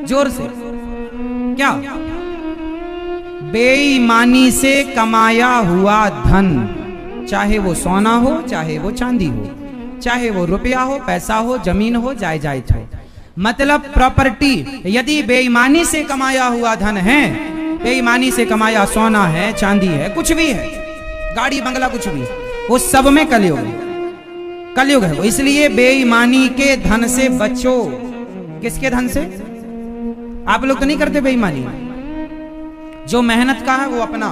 जोर से। क्या? बेईमानी से कमाया हुआ धन, चाहे वो सोना हो, चाहे वो चांदी हो, चाहे वो रुपया हो, पैसा हो, जमीन हो, जायदाद हो, मतलब प्रॉपर्टी, यदि बेईमानी से कमाया हुआ धन है, बेईमानी से कमाया सोना है, चांदी है, कुछ भी है, गाड़ी बंगला कुछ भी, वो सब में कलयुग है, कलयुग है वो। इसलिए बेईमानी के धन से बचो। किसके धन से? आप लोग तो नहीं करते बेईमानी, जो मेहनत का है वो अपना।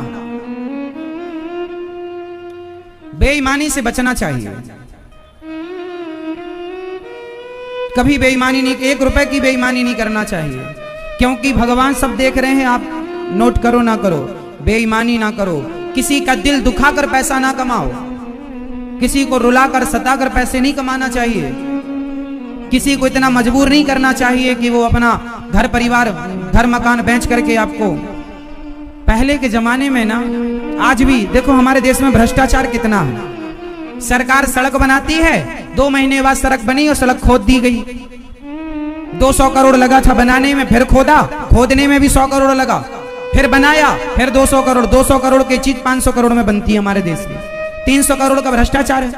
बेईमानी से बचना चाहिए, कभी बेईमानी नहीं, 1 रुपए की बेईमानी नहीं करना चाहिए, क्योंकि भगवान सब देख रहे हैं। आप नोट करो ना करो, बेईमानी ना करो, किसी का दिल दुखाकर पैसा ना कमाओ, किसी को रुलाकर सताकर पैसे नहीं कमाना चाहिए, किसी को इतना मजबूर नहीं करना चाहिए कि वो अपना घर परिवार, घर मकान बेच करके आपको। पहले के जमाने में ना, आज भी देखो हमारे देश में भ्रष्टाचार कितना है। सरकार सड़क बनाती है, 2 महीने बाद सड़क बनी और सड़क खोद दी गई। 200 करोड़ लगा था बनाने में, फिर खोदा, खोदने में भी 100 करोड़ लगा, फिर बनाया, फिर 200 करोड़। 200 करोड़ की चीज 500 करोड़ में बनती है हमारे देश में। 300 करोड़ का भ्रष्टाचार है।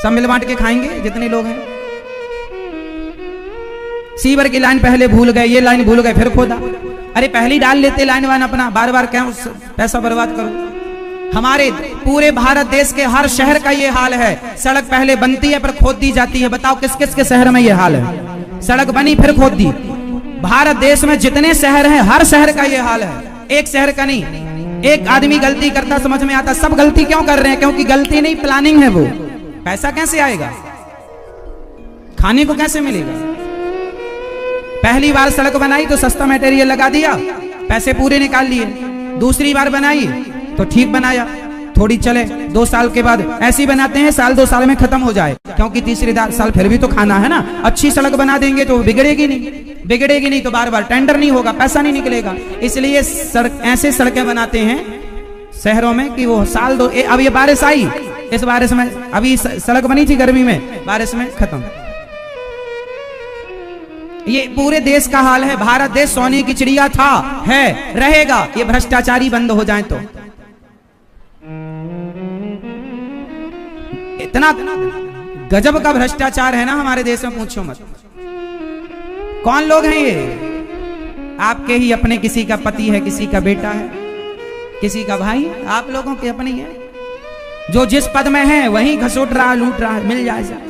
सब मिल बांट के खाएंगे जितने लोग हैं। सीवर की लाइन पहले भूल गए, ये लाइन भूल गए, फिर खोदा। अरे पहले डाल लेते लाइन वाइन अपना, बार बार क्यों पैसा बर्बाद करो। हमारे पूरे भारत देश के हर शहर का ये हाल है। सड़क पहले बनती है पर खोद दी जाती है। बताओ किस किस के शहर में ये हाल है? सड़क बनी फिर खोद दी। भारत देश में जितने शहर हैं, हर शहर का ये हाल है, एक शहर का नहीं। एक आदमी गलती करता समझ में आता, सब गलती क्यों कर रहे हैं? क्योंकि गलती नहीं, प्लानिंग है वो। पैसा कैसे आएगा? खाने को कैसे मिलेगा? पहली बार सड़क बनाई तो सस्ता मटेरियल लगा दिया, पैसे पूरे निकाल लिए। दूसरी बार बनाई तो ठीक बनाया, थोड़ी चले, 2 साल के बाद ऐसी बनाते हैं साल 2 साल में खत्म हो जाए, क्योंकि तीसरी साल फिर भी तो खाना है ना। अच्छी सड़क बना देंगे तो बिगड़ेगी नहीं, बिगड़ेगी नहीं तो बार बार टेंडर नहीं होगा, पैसा नहीं निकलेगा। इसलिए ऐसे सड़कें बनाते हैं शहरों में कि वो साल 2, अब ये बारिश आई, इस बारिश में अभी सड़क बनी थी गर्मी में, बारिश में खत्म। ये पूरे देश का हाल है। भारत देश सोने की चिड़िया था, है, रहेगा, ये भ्रष्टाचारी बंद हो जाए तो। इतना गजब का भ्रष्टाचार है ना हमारे देश में, पूछो मत। कौन लोग हैं ये? आपके ही अपने, किसी का पति है, किसी का बेटा है, किसी का भाई, आप लोगों के अपने है। जो जिस पद में है वही घसोट रहा, लूट रहा है, मिल जाए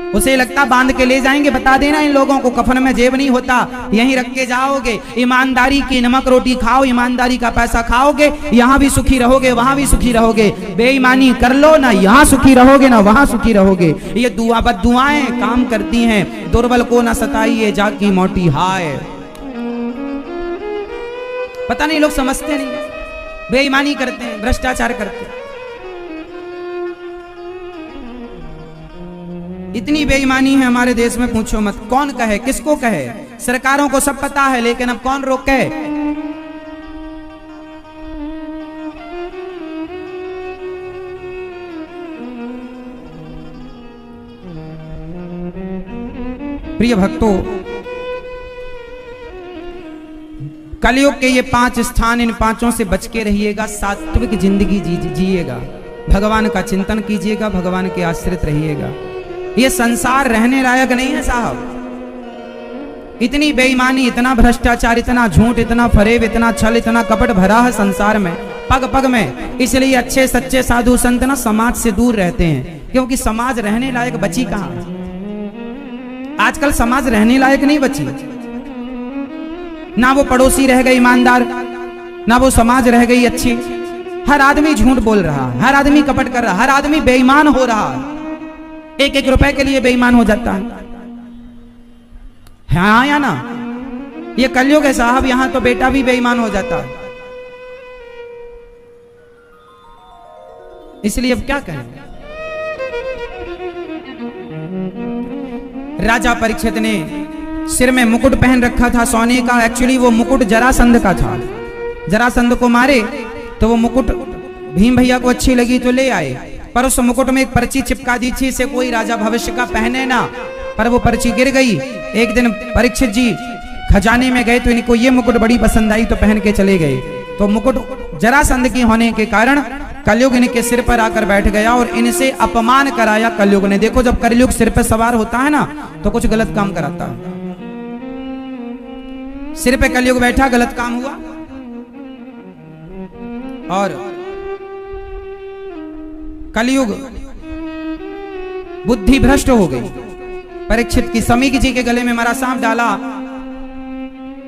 उसे लगता बांध के ले जाएंगे। बता देना इन लोगों को, कफन में जेब नहीं होता, यहीं रख के जाओगे। ईमानदारी की नमक रोटी खाओ, ईमानदारी का पैसा खाओगे, यहाँ भी सुखी रहोगे, वहां भी सुखी रहोगे। बेईमानी कर लो ना, यहाँ सुखी रहोगे ना वहां सुखी रहोगे। ये बद्दुआएं काम करती हैं। दुर्बल को ना सताइए जाकी मोटी हाय। पता नहीं लोग समझते नहीं, बेईमानी करते हैं, भ्रष्टाचार करते हैं। इतनी बेईमानी है हमारे देश में, पूछो मत। कौन कहे, किसको कहे? सरकारों को सब पता है, लेकिन अब कौन रोके? प्रिय भक्तों, कलयुग के ये 5 स्थान, इन 5 से बच के रहिएगा। सात्विक जिंदगी जिएगा, भगवान का चिंतन कीजिएगा, भगवान के आश्रित रहिएगा। ये संसार रहने लायक नहीं है साहब। इतनी बेईमानी, इतना भ्रष्टाचार, इतना झूठ, इतना फरेब, इतना छल, इतना कपट भरा है संसार में, पग पग में। इसलिए अच्छे सच्चे साधु संत ना समाज से दूर रहते हैं, क्योंकि समाज रहने लायक बची कहां? आजकल समाज रहने लायक नहीं बची। ना वो पड़ोसी रह गए ईमानदार, ना वो समाज रह गई अच्छी। हर आदमी झूठ बोल रहा, हर आदमी कपट कर रहा, हर आदमी बेईमान हो रहा। 1-1 रुपए के लिए बेईमान हो जाता है। हाँ या ना? ये कलयुग है साहब, यहां तो बेटा भी बेईमान हो जाता है। इसलिए अब क्या कहें? राजा परीक्षित ने सिर में मुकुट पहन रखा था सोने का। एक्चुअली वो मुकुट जरासंध का था। जरासंध को मारे तो वो मुकुट भीम भैया को अच्छी लगी तो ले आए, पर उस मुकुट में एक पर्ची चिपका दी थी, इसे कोई राजा भविष्य का पहने ना। पर वो पर्ची गिर गई। एक दिन परीक्षित जी खजाने में गए तो इनको ये मुकुट बड़ी पसंद आई तो पहन के चले गए। तो मुकुट जरासंध की होने के कारण कलयुग इनके सिर पर आकर बैठ गया और इनसे अपमान कराया कलयुग ने। देखो जब कलयुग सिर पर सवार होता है ना तो कुछ गलत काम कराता है। सिर पे कलयुग बैठा, गलत काम हुआ और कलयुग बुद्धि भ्रष्ट हो गई। परीक्षित की समीक जी के गले में मरा सांप डाला।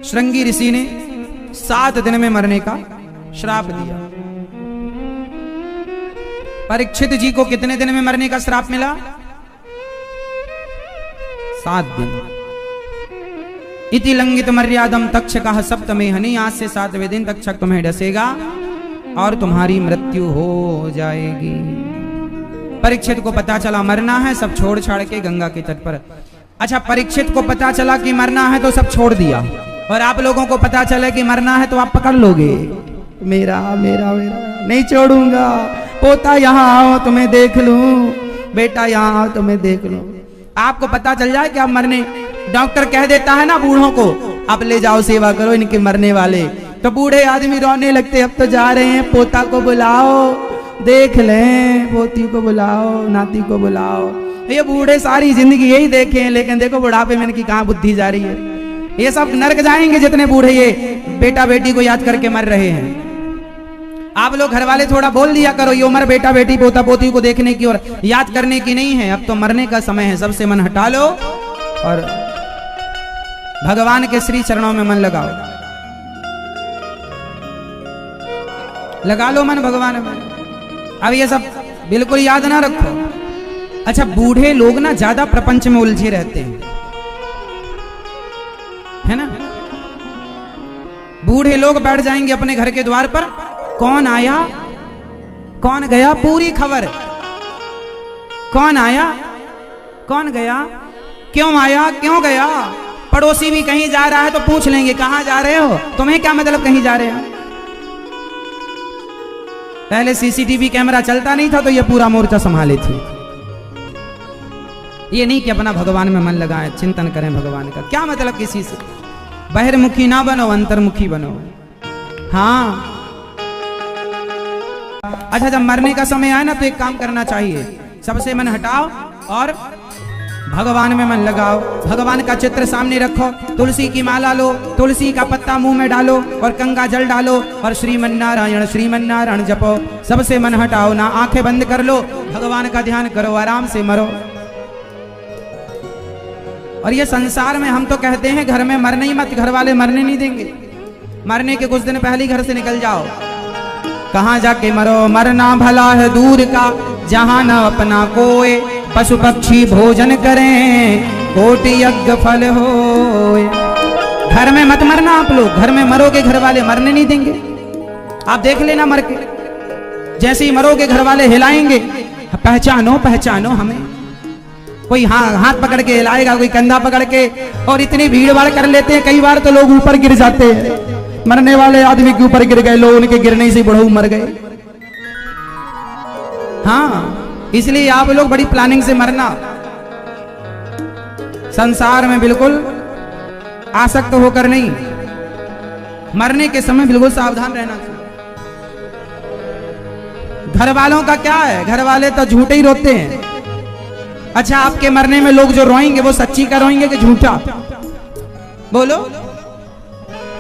श्रृंगी ऋषि ने 7 दिन में मरने का श्राप दिया। परीक्षित जी को कितने दिन में मरने का श्राप मिला? 7 दिन। इति लंघित मर्यादम तक्षकः सप्तमे हनि, आज से 7वें दिन तक्षक तुम्हें डसेगा और तुम्हारी मृत्यु हो जाएगी। परीक्षित को पता चला मरना है, सब छोड़ छाड़ के गंगा के तट पर। अच्छा, परीक्षित को पता चला कि मरना है तो सब छोड़ दिया, और आप लोगों को पता चला कि मरना है तो आप पकड़ लोगे। मेरा मेरा मेरा नहीं छोड़ूंगा, पोता यहाँ आओ तुम्हें देख लूं, बेटा यहाँ आओ तुम्हें देख लूं। आपको पता चल जाए कि आप मरने, डॉक्टर कह देता है ना बूढ़ों को, आप ले जाओ सेवा करो इनके मरने वाले, तो बूढ़े आदमी रोने लगते, अब तो जा रहे हैं, पोता को बुलाओ देख लें, पोती को बुलाओ, नाती को बुलाओ। ये बूढ़े सारी जिंदगी यही देखे हैं, लेकिन देखो बुढ़ापे में इनकी कहां बुद्धि जा रही है। ये सब नरक जाएंगे जितने बूढ़े ये बेटा बेटी को याद करके मर रहे हैं। आप लोग घर वाले थोड़ा बोल दिया करो, ये उम्र बेटा बेटी पोता पोती को देखने की और याद करने की नहीं है, अब तो मरने का समय है। सबसे मन हटा लो और भगवान के श्री चरणों में मन लगाओ, लगा लो मन भगवान में। अब ये सब बिल्कुल याद ना रखो। अच्छा, बूढ़े लोग ना ज्यादा प्रपंच में उलझे रहते हैं, है ना। बूढ़े लोग बैठ जाएंगे अपने घर के द्वार पर, कौन आया कौन गया पूरी खबर, कौन आया कौन गया, क्यों आया क्यों गया। पड़ोसी भी कहीं जा रहा है तो पूछ लेंगे कहां जा रहे हो, तुम्हें क्या मतलब कहीं जा रहे हो। पहले सीसीटीवी कैमरा चलता नहीं था तो ये पूरा मोर्चा संभाले थी। ये नहीं कि अपना भगवान में मन लगाएं, चिंतन करें भगवान का। क्या मतलब किसी से, बहिर्मुखी ना बनो, अंतर्मुखी बनो। हाँ, अच्छा, जब मरने का समय आए ना तो एक काम करना चाहिए, सबसे मन हटाओ और भगवान में मन लगाओ। भगवान का चित्र सामने रखो, तुलसी की माला लो, तुलसी का पत्ता मुंह में डालो और गंगा जल डालो और श्रीमन नारायण जपो। सबसे मन हटाओ ना, आंखें बंद कर लो, भगवान का ध्यान करो, आराम से मरो। और ये संसार में हम तो कहते हैं घर में मरने ही मत, घर वाले मरने नहीं देंगे। मरने के कुछ दिन पहले ही घर से निकल जाओ, कहां जाके मरो। मरना भला है दूर का, जहां न अपना कोई, पशु पक्षी भोजन करें, कोटि यज्ञ फल होए। घर में मत मरना आप लोग, घर में मरोगे घर वाले मरने नहीं देंगे। आप देख लेना मर के, जैसे ही मरोगे घर वाले हिलाएंगे, पहचानो पहचानो हमें। कोई हाथ पकड़ के हिलाएगा, कोई कंधा पकड़ के, और इतनी भीड़ भाड़ कर लेते हैं कई बार तो लोग ऊपर गिर जाते हैं। मरने वाले आदमी के ऊपर गिर गए लोग, उनके गिरने से बुढ़ऊ मर गए। हाँ, इसलिए आप लोग बड़ी प्लानिंग से मरना। संसार में बिल्कुल आसक्त होकर नहीं, मरने के समय बिल्कुल सावधान रहना चाहिए। घर वालों का क्या है, घर वाले तो झूठे ही रोते हैं। अच्छा, आपके मरने में लोग जो रोएंगे वो सच्ची का रोएंगे कि झूठा, बोलो।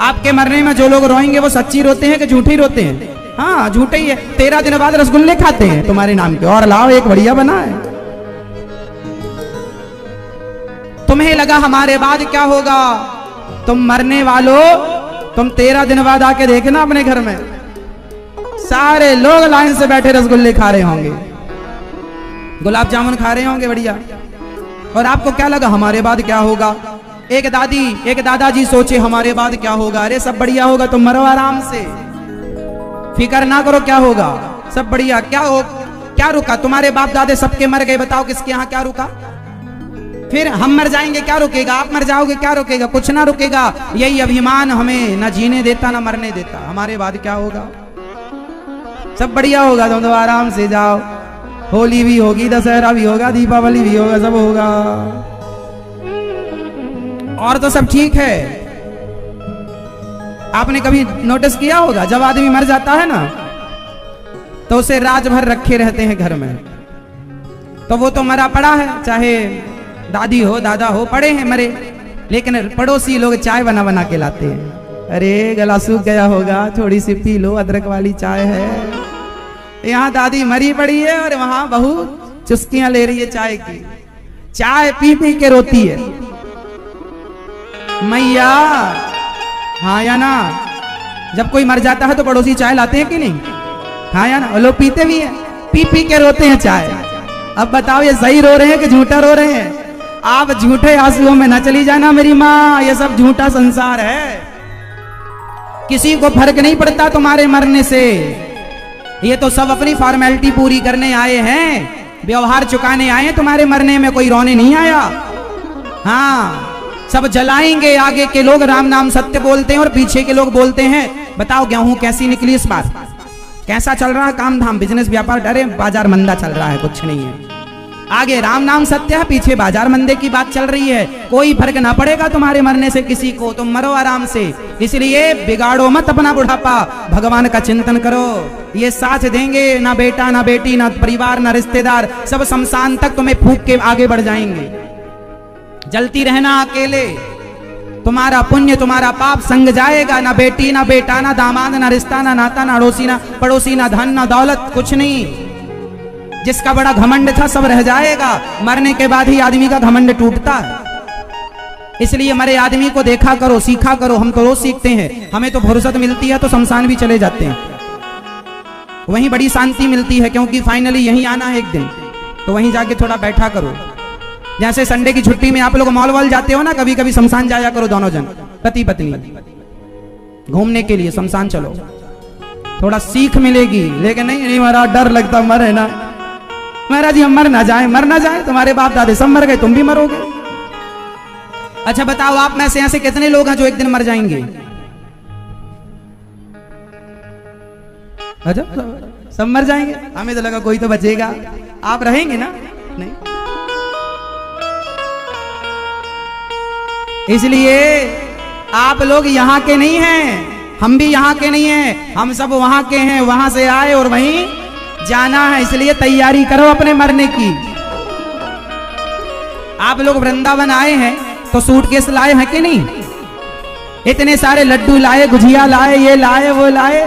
आपके मरने में जो लोग रोएंगे वो सच्ची रोते हैं कि झूठे रोते हैं? हाँ, झूठे ही है। 13 दिन बाद रसगुल्ले खाते हैं तुम्हारे नाम के, और लाओ एक बढ़िया बना है। तुम्हें लगा हमारे बाद क्या होगा, तुम मरने वालों, तुम 13 दिन बाद आके देखना अपने घर में सारे लोग लाइन से बैठे रसगुल्ले खा रहे होंगे, गुलाब जामुन खा रहे होंगे बढ़िया। और आपको क्या लगा हमारे बाद क्या होगा। एक दादी एक दादाजी सोचे हमारे बाद क्या होगा। अरे सब बढ़िया होगा, तुम मरो आराम से, फिक्र ना करो क्या होगा, सब बढ़िया। क्या रुका, तुम्हारे बाप दादे सबके मर गए, बताओ किसके यहाँ क्या रुका। फिर हम मर जाएंगे, क्या रुकेगा। आप मर जाओगे, क्या रुकेगा, कुछ ना रुकेगा। यही अभिमान हमें न जीने देता ना मरने देता। हमारे बाद क्या होगा, सब बढ़िया होगा, तुम तो आराम से जाओ। होली भी होगी, दशहरा भी होगा, दीपावली भी होगा, सब होगा, और तो सब ठीक है। आपने कभी नोटिस किया होगा, जब आदमी मर जाता है ना तो उसे रात भर रखे रहते हैं घर में, तो वो तो मरा पड़ा है, चाहे दादी हो दादा हो, पड़े हैं मरे, लेकिन पड़ोसी लोग चाय बना बना के लाते हैं। अरे गला सूख गया होगा, थोड़ी सी पी लो, अदरक वाली चाय है। यहाँ दादी मरी पड़ी है और वहां बहू चुस्कियां ले रही है चाय की, चाय पी पी के रोती है, मैया। हाँ या ना? जब कोई मर जाता है तो पड़ोसी चाय लाते हैं कि नहीं? हाँ या ना? लोग पीते भी हैं, पी पी के रोते हैं चाय। अब बताओ ये सही रो रहे हैं कि झूठा रो रहे हैं? आप झूठे आंसुओं में न चली जाना मेरी माँ, ये सब झूठा संसार है, किसी को फर्क नहीं पड़ता तुम्हारे मरने से। ये तो सब अपनी फॉर्मेलिटी पूरी करने आए हैं, व्यवहार चुकाने आए हैं, तुम्हारे मरने में कोई रोने नहीं आया। हाँ, सब जलाएंगे, आगे के लोग राम नाम सत्य बोलते हैं और पीछे के लोग बोलते हैं बताओ गेहूं कैसी निकली इस बार, कैसा चल रहा है काम धाम, बिजनेस व्यापार, डरे बाजार मंदा चल रहा है, कुछ नहीं है। आगे राम नाम सत्य है, पीछे बाजार मंदे की बात चल रही है, कोई फर्क ना पड़ेगा तुम्हारे मरने से किसी को, तुम मरो आराम से। इसलिए बिगाड़ो मत अपना बुढ़ापा, भगवान का चिंतन करो, ये साथ देंगे, ना बेटा ना बेटी ना परिवार ना रिश्तेदार, सब शमशान तक तुम्हें फूंक के आगे बढ़ जाएंगे। जलती रहना अकेले, तुम्हारा पुण्य तुम्हारा पाप संग जाएगा, ना बेटी ना बेटा ना दामाद ना रिश्ता ना नाता ना अड़ोसी ना पड़ोसी ना धन ना दौलत, कुछ नहीं। जिसका बड़ा घमंड था सब रह जाएगा, मरने के बाद ही आदमी का घमंड टूटता है। इसलिए मरे आदमी को देखा करो, सीखा करो, हम तो रोज सीखते हैं, हमें तो फुर्सत मिलती है तो शमशान भी चले जाते हैं, वहीं बड़ी शांति मिलती है, क्योंकि फाइनली यहीं आना है एक दिन, तो वहीं जाके थोड़ा बैठा करो। जैसे संडे की छुट्टी में आप लोग मॉल वॉल जाते हो ना, कभी कभी शमशान जाया करो, दोनों जन पति पत्नी घूमने के लिए शमशान चलो, थोड़ा सीख मिलेगी। लेकिन नहीं महाराज डर लगता मरे ना, महाराज जी हम मर ना जाए, तुम्हारे बाप दादे सब मर गए, तुम भी मरोगे। अच्छा बताओ, आप में से ऐसे कितने लोग हैं जो एक दिन मर जाएंगे? अच्छा सब मर जाएंगे, हमें तो लगा कोई तो बचेगा। आप रहेंगे ना? नहीं। इसलिए आप लोग यहाँ के नहीं हैं, हम भी यहाँ के नहीं हैं, हम सब वहां के हैं, वहां से आए और वहीं जाना है। इसलिए तैयारी करो अपने मरने की। आप लोग वृंदावन आए हैं तो सूटकेस लाए हैं कि नहीं? इतने सारे लड्डू लाए, गुजिया लाए, ये लाए वो लाए,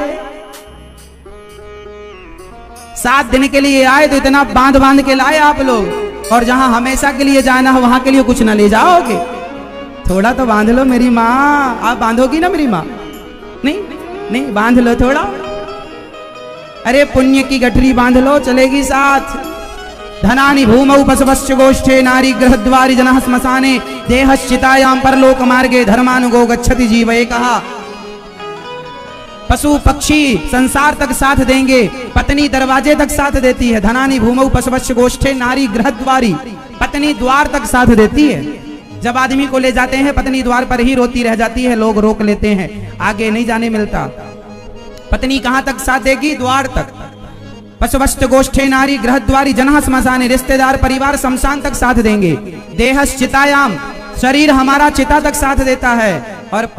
7 दिन के लिए आए तो इतना बांध बांध के लाए आप लोग। और जहां हमेशा के लिए जाना है वहां के लिए कुछ ना ले जाओगे, थोड़ा तो बांध लो मेरी माँ। आप बांधोगी ना मेरी माँ? नहीं बांध लो थोड़ा। अरे पुण्य की गठरी बांध लो, चलेगी साथ। धनानि भूमौ पशवश्च गोष्ठे नारी गृहद्वारि जनः श्मशाने देहश्चितायां परलोक मार्गे धर्मानुगो गच्छति जीवे कहा। पशु पक्षी संसार तक साथ देंगे, पत्नी दरवाजे तक साथ देती है। धनानि भूमौ पशवश्च गोष्ठे नारी गृहद्वारि, पत्नी द्वार तक साथ देती है। जब आदमी को ले जाते हैं पत्नी द्वार पर ही रोती रह जाती है, लोग रोक लेते हैं, आगे नहीं जाने मिलता। पत्नी कहां तक साथ देगी? द्वार तक। पशवश्च गोष्ठे नारी गृहद्वारि जनः श्मशाने, रिश्तेदार परिवार शमशान तक साथ देंगे। देहश्चितायाम, शरीर हमारा चिता तक साथ देता है। और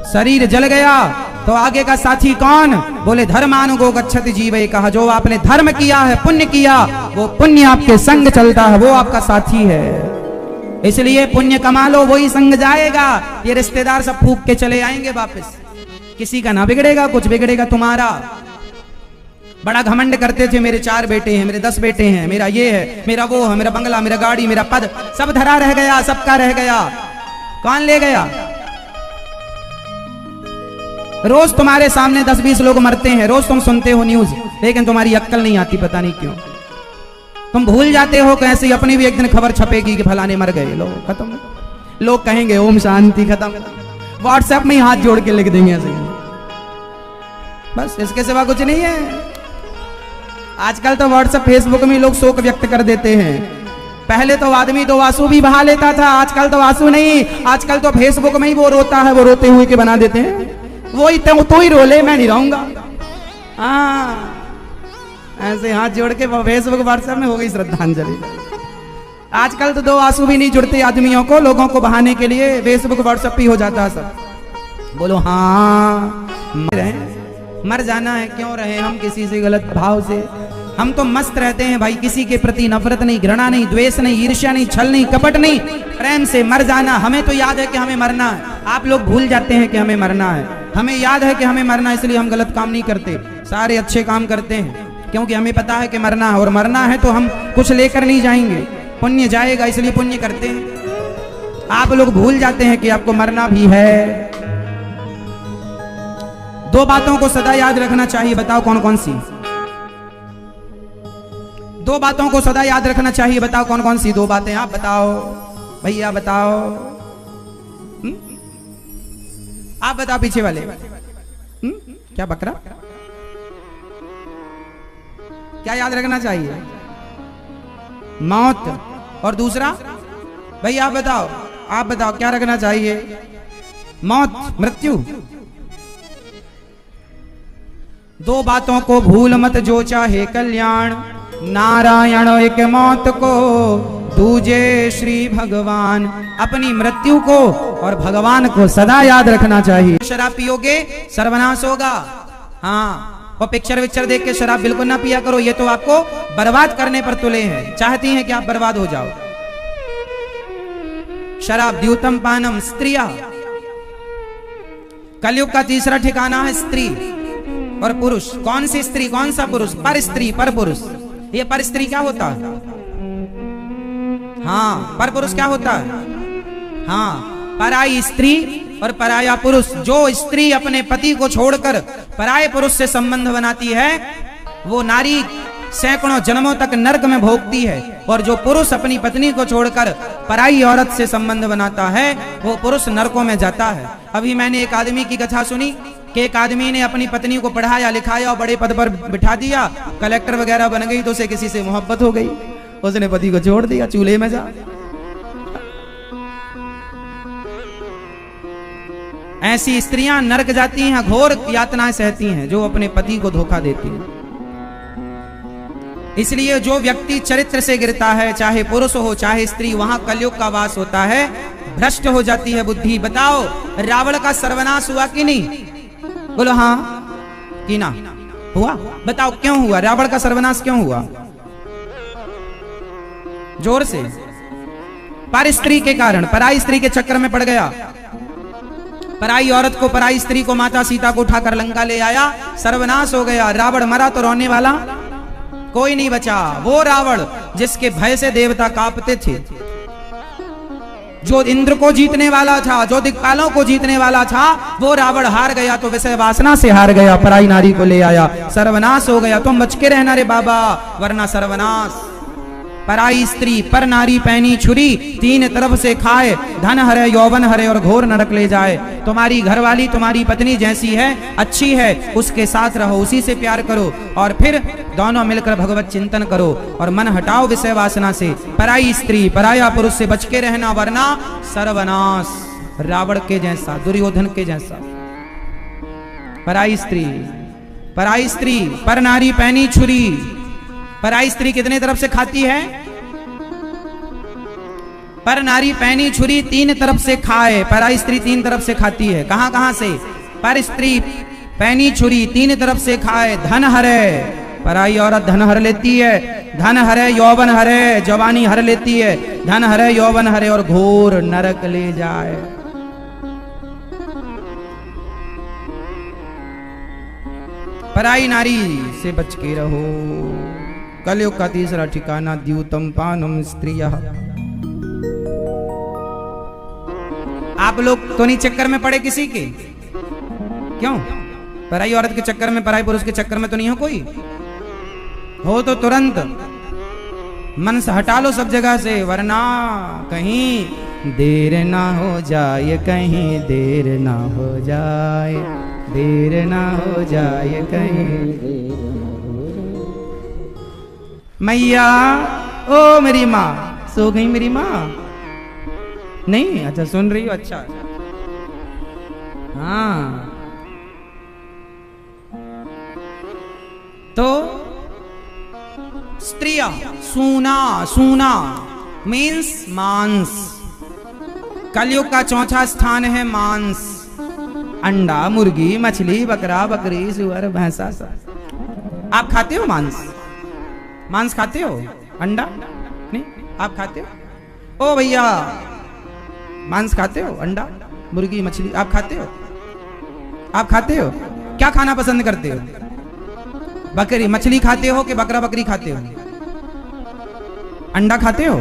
शरीर जल गया तो आगे का साथी कौन? बोले धर्मानुगो गच्छति जीवे कहा। जो आपने धर्म किया है, पुण्य किया, वो पुण्य आपके संग चलता है, वो आपका साथी है। इसलिए पुण्य कमा लो, वही संग जाएगा। ये रिश्तेदार सब फूंक के चले आएंगे वापस, किसी का ना बिगड़ेगा, कुछ बिगड़ेगा तुम्हारा। बड़ा घमंड करते थे, मेरे 4 बेटे हैं, मेरे 10 बेटे हैं, मेरा ये है, मेरा वो है, मेरा बंगला, मेरा गाड़ी, मेरा पद, सब धरा रह गया, सबका रह गया। कौन ले गया? रोज तुम्हारे सामने 10-20 लोग मरते हैं, रोज तुम सुनते हो न्यूज, लेकिन तुम्हारी अक्ल नहीं आती, पता नहीं क्यों। तुम भूल जाते हो कैसे अपनी भी एक दिन खबर छपेगी कि फलाने मर गए, लो खत्म। लोग कहेंगे ओम शांति, खत्म। व्हाट्सएप में ही हाथ जोड़ के लिख देंगे ऐसे, बस इसके सिवा कुछ नहीं है। आजकल तो व्हाट्सएप फेसबुक में लोग शोक व्यक्त कर देते हैं। पहले तो आदमी 2 आंसू भी बहा लेता था, आजकल तो आंसू नहीं, आजकल तो फेसबुक में ही वो रोता है, वो रोते हुए के बना देते हैं। वो ही तो ही रो ले, मैं नहीं रहूंगा। हाँ ऐसे हाथ जोड़ के फेसबुक व्हाट्सएप में हो गई श्रद्धांजलि। आजकल तो 2 आंसू भी नहीं जुड़ते आदमियों को, लोगों को बहाने के लिए फेसबुक व्हाट्सएप ही हो जाता है सब। बोलो हाँ। मर जाना है, क्यों रहे हम किसी से गलत भाव से। हम तो मस्त रहते हैं भाई, किसी के प्रति नफरत नहीं, घृणा नहीं, द्वेष नहीं, ईर्ष्या नहीं, छल नहीं, कपट नहीं, प्रेम से मर जाना। हमें तो याद है कि हमें मरना है, आप लोग भूल जाते हैं कि हमें मरना है। हमें याद है कि हमें मरना है, इसलिए हम गलत काम नहीं करते, सारे अच्छे काम करते हैं, क्योंकि हमें पता है कि मरना है। और मरना है तो हम कुछ लेकर नहीं जाएंगे, पुण्य जाएगा, इसलिए पुण्य करते हैं। आप लोग भूल जाते हैं कि आपको मरना भी है। दो बातों को सदा याद रखना चाहिए, बताओ कौन कौन सी दो बातों को सदा याद रखना चाहिए, बताओ कौन कौन सी दो बातें। आप बताओ भैया, बताओ। आप बताओ पीछे वाले। क्या बकरा, क्या याद रखना चाहिए? मौत। और दूसरा भैया आप बताओ, आप बताओ क्या रखना चाहिए? मौत, मृत्यु। दो बातों को भूल मत, जो चाहे कल्याण, नारायण एक मौत को, दूजे श्री भगवान। अपनी मृत्यु को और भगवान को सदा याद रखना चाहिए। शराब पियोगे सर्वनाश होगा। हाँ, वो पिक्चर विक्चर देख के शराब बिल्कुल ना पिया करो, ये तो आपको बर्बाद करने पर तुले हैं, चाहती हैं कि आप बर्बाद हो जाओ। शराब द्यूतम पानम स्त्रिया। कलयुग का तीसरा ठिकाना है स्त्री और पुरुष। कौन सी स्त्री, कौन सा पुरुष? पर स्त्री, पर पुरुष। ये पर स्त्री क्या होता है? हाँ, पर पुरुष क्या होता है? हाँ, पराई स्त्री और पराया पुरुष। जो स्त्री अपने पति को छोड़कर पराये पुरुष से संबंध बनाती है, वो नारी सैकड़ों जन्मों तक नरक में भोगती है। और जो पुरुष अपनी पत्नी को छोड़कर पराई औरत से संबंध बनाता है, वो पुरुष नरकों में जाता है। अभी मैंने एक आदमी की कथा सुनी कि एक आदमी ने अपनी पत्नी को पढ़ाया लिखाया और बड़े पद पर बिठा दिया, कलेक्टर वगैरह बन गई, तो उसे किसी से मोहब्बत हो गई, उसने पति को छोड़ दिया, चूल्हे में जा। ऐसी स्त्रियां नरक जाती हैं, घोर यातनाएं सहती हैं, जो अपने पति को धोखा देती हैं। इसलिए जो व्यक्ति चरित्र से गिरता है, चाहे पुरुष हो चाहे स्त्री, वहां कलयुग का वास होता है, भ्रष्ट हो जाती है बुद्धि। बताओ रावण का सर्वनाश हुआ कि नहीं? बोलो हाँ कि ना हुआ? बताओ क्यों हुआ? रावण का सर्वनाश क्यों हुआ? जोर से। पर स्त्री के कारण, पराई स्त्री के चक्कर में पड़ गया। पराई औरत को, पराई स्त्री को, माता सीता को उठाकर लंका ले आया, सर्वनाश हो गया। रावण मरा तो रोने वाला कोई नहीं बचा। वो रावण जिसके भय से देवता कांपते थे, जो इंद्र को जीतने वाला था, जो दिक्पालों को जीतने वाला था, वो रावण हार गया। तो विषय वासना से हार गया, पराई नारी को ले आया, सर्वनाश हो गया। तुम बच के रहना रे बाबा, वरना सर्वनाश। पराई स्त्री, पर नारी पैनी छुरी, तीन तरफ से खाए, धन हरे यौवन हरे और घोर नरक ले जाए। तुम्हारी घरवाली तुम्हारी पत्नी जैसी है, अच्छी है, उसके साथ रहो, उसी से प्यार करो, और फिर दोनों मिलकर भगवत चिंतन करो और मन हटाओ विषय वासना से। पराई स्त्री, पराया पुरुष से बच के रहना, वरना सर्वनाश। रावण के जैसा, दुर्योधन के जैसा। पराई स्त्री, पराई स्त्री, पर नारी पैनी छुरी। पराई स्त्री कितने तरफ से खाती है? पर नारी पैनी छुरी, तीन तरफ से खाए। पराई स्त्री तीन तरफ से खाती है। कहां कहां से? पर स्त्री पैनी छुरी, तीन तरफ से खाए, धन हरे। पराई औरत धन हर लेती है, धन हरे यौवन हरे, जवानी हर लेती है, धन हरे यौवन हरे और घोर नरक ले जाए। पराई नारी से बच के रहो। कलयुग का तीसरा ठिकाना द्यूतम पानम स्त्रियः। आप लोग तो नहीं चक्कर में पड़े किसी के? क्यों? पराई औरत के चक्कर में, पराई पुरुष के चक्कर में तो नहीं हो कोई? हो तो तुरंत मन से हटा लो सब जगह से, वरना कहीं देर ना हो जाए, कहीं देर ना हो जाए, देर ना हो जाए कहीं। मैया, ओ मेरी माँ, सो गई मेरी माँ? नहीं, अच्छा सुन रही हो, अच्छा। हाँ, तो स्त्रिया, सूना, सूना मीन्स मांस। कलयुग का चौथा स्थान है मांस। अंडा, मुर्गी, मछली, बकरा, बकरी, सुअर, भैंसा सब। आप खाते हो मांस? मांस खाते हो? अंडा नहीं आप खाते हो? ओ भैया, मांस खाते हो? अंडा, मुर्गी, मछली आप खाते हो? आप खाते हो? क्या खाना पसंद करते हो? बकरी, मछली खाते हो कि बकरा बकरी खाते हो? अंडा खाते हो?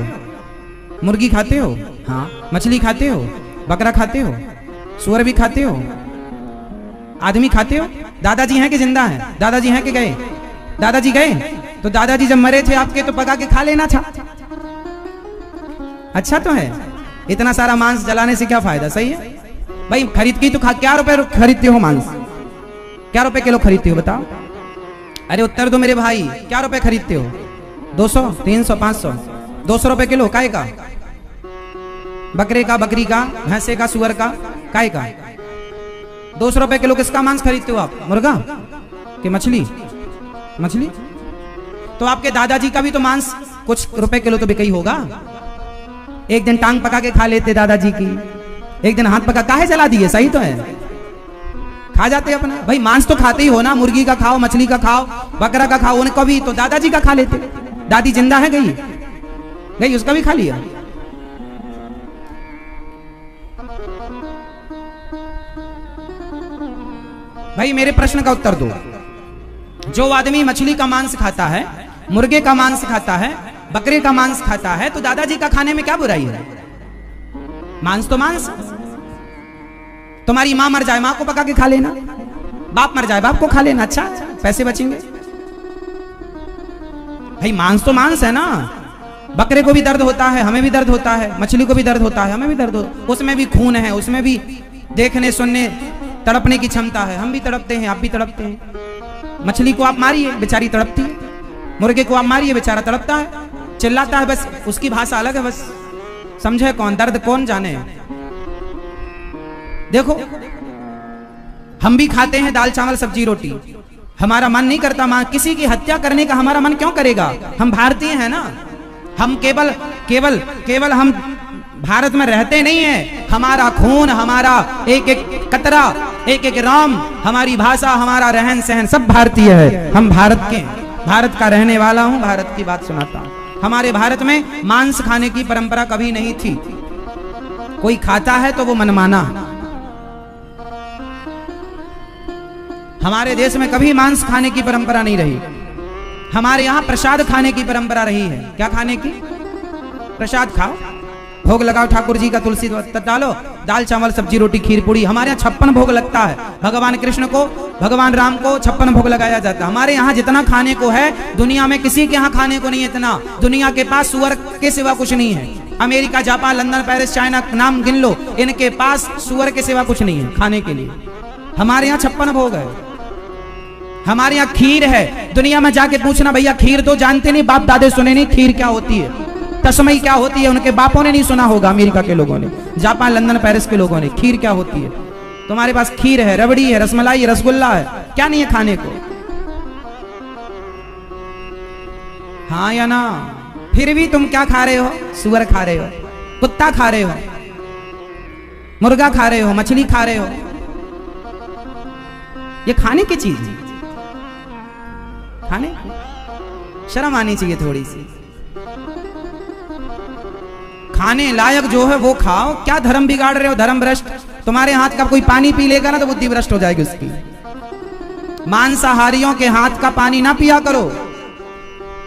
मुर्गी खाते हो? हाँ। मछली खाते हो? बकरा खाते हो? सुअर भी खाते हो? आदमी खाते हो? दादाजी हैं कि जिंदा हैं? दादाजी हैं कि गए? दादाजी गए? तो दादाजी जब मरे थे आपके तो पका के खा लेना था। अच्छा तो है, इतना सारा मांस जलाने से क्या फायदा? सही है भाई, खरीद की तो खा। क्या रुपए खरीदते हो मांस? क्या रुपए किलो खरीदते हो बताओ? अरे उत्तर दो मेरे भाई, क्या रुपए खरीदते हो? 200, 300, 500, 200 रुपए किलो? काय का? बकरे का, बकरी का, भैंसे का, सुअर का, काय का? 200 रुपए किलो किसका मांस खरीदते हो आप? मुर्गा कि मछली? मछली। तो आपके दादाजी का भी तो मांस कुछ रुपए किलो तो बिका ही होगा। एक दिन टांग पका के खा लेते दादाजी की, एक दिन हाथ पका, काहे जला दिए? सही तो है, खा जाते अपना। भाई मांस तो खाते ही हो ना, मुर्गी का खाओ, मछली का खाओ, बकरा का खाओ, उनको भी तो दादाजी का खा लेते। दादी जिंदा है? गई? गई, उसका भी खा लिया। भाई मेरे प्रश्न का उत्तर दो। जो आदमी मछली का मांस खाता है, मुर्गे का मांस खाता है, बकरे का मांस खाता है, तो दादाजी का खाने में क्या बुराई है? मांस तो मांस। तुम्हारी मां मर जाए, मां को पका के खा लेना। बाप मर जाए, बाप को खा लेना। अच्छा, पैसे बचेंगे। भाई मांस तो मांस है ना। बकरे को भी दर्द होता है, हमें भी दर्द होता है, मछली को भी दर्द होता है, हमें भी दर्द होता है। उसमें भी खून है, उसमें भी देखने सुनने तड़पने की क्षमता है। हम भी तड़पते हैं, आप भी तड़पते हैं। मछली को आप मारिए, बेचारी तड़पती है। मुर्गे को आप मारिए, बेचारा तड़पता है, चिल्लाता है, बस उसकी भाषा अलग है। बस समझे कौन, दर्द कौन जाने। देखो हम भी खाते हैं दाल चावल सब्जी रोटी, हमारा मन नहीं करता मां किसी की हत्या करने का। हमारा मन क्यों करेगा? हम भारतीय हैं ना। हम केवल केवल केवल हम भारत में रहते नहीं हैं। हमारा खून, हमारा एक एक कतरा, एक एक राम, हमारी भाषा, हमारा रहन सहन सब भारतीय है। हम भारत के, भारत का रहने वाला हूं, भारत की बात सुनाता हूं। हमारे भारत में मांस खाने की परंपरा कभी नहीं थी। कोई खाता है तो वो मनमाना। हमारे देश में कभी मांस खाने की परंपरा नहीं रही। हमारे यहाँ प्रसाद खाने की परंपरा रही है। क्या खाने की? प्रसाद खाओ, भोग लगाओ ठाकुर जी का, तुलसी डालो, दाल चावल सब्जी रोटी खीर पूड़ी। हमारे यहाँ 56 भोग लगता है। भगवान कृष्ण को, भगवान राम को 56 भोग लगाया जाता है। हमारे यहाँ जितना खाने को है दुनिया में किसी के यहाँ खाने को नहीं है इतना। दुनिया के पास सुअर के सिवा कुछ नहीं है। America, Japan, London, Paris, China, नाम गिन लो, इनके पास सुअर के सिवा कुछ नहीं है खाने के लिए। हमारे यहाँ 56 भोग है। हमारे यहाँ खीर है। दुनिया में जाके पूछना भैया खीर तो जानते नहीं, बाप दादे सुने नहीं खीर क्या होती है, तस्मई क्या होती है, उनके बापों ने नहीं सुना होगा। अमेरिका के लोगों ने, जापान, लंदन, पेरिस के लोगों ने खीर क्या होती है। तुम्हारे पास खीर है, रबड़ी है, रसमलाई है, रसगुल्ला है, क्या नहीं है खाने को? हाँ या ना? फिर भी तुम क्या खा रहे हो? सुअर खा रहे हो, कुत्ता खा रहे हो, मुर्गा खा रहे हो, मछली खा रहे हो। ये खाने की चीज है। खाने शर्म आनी चाहिए थोड़ी सी। खाने लायक जो है वो खाओ। क्या धर्म बिगाड़ रहे हो? धर्म भ्रष्ट। तुम्हारे हाथ का कोई पानी पी लेगा ना तो बुद्धि भ्रष्ट हो जाएगी उसकी। मांसाहारियों के हाथ का पानी ना पिया करो।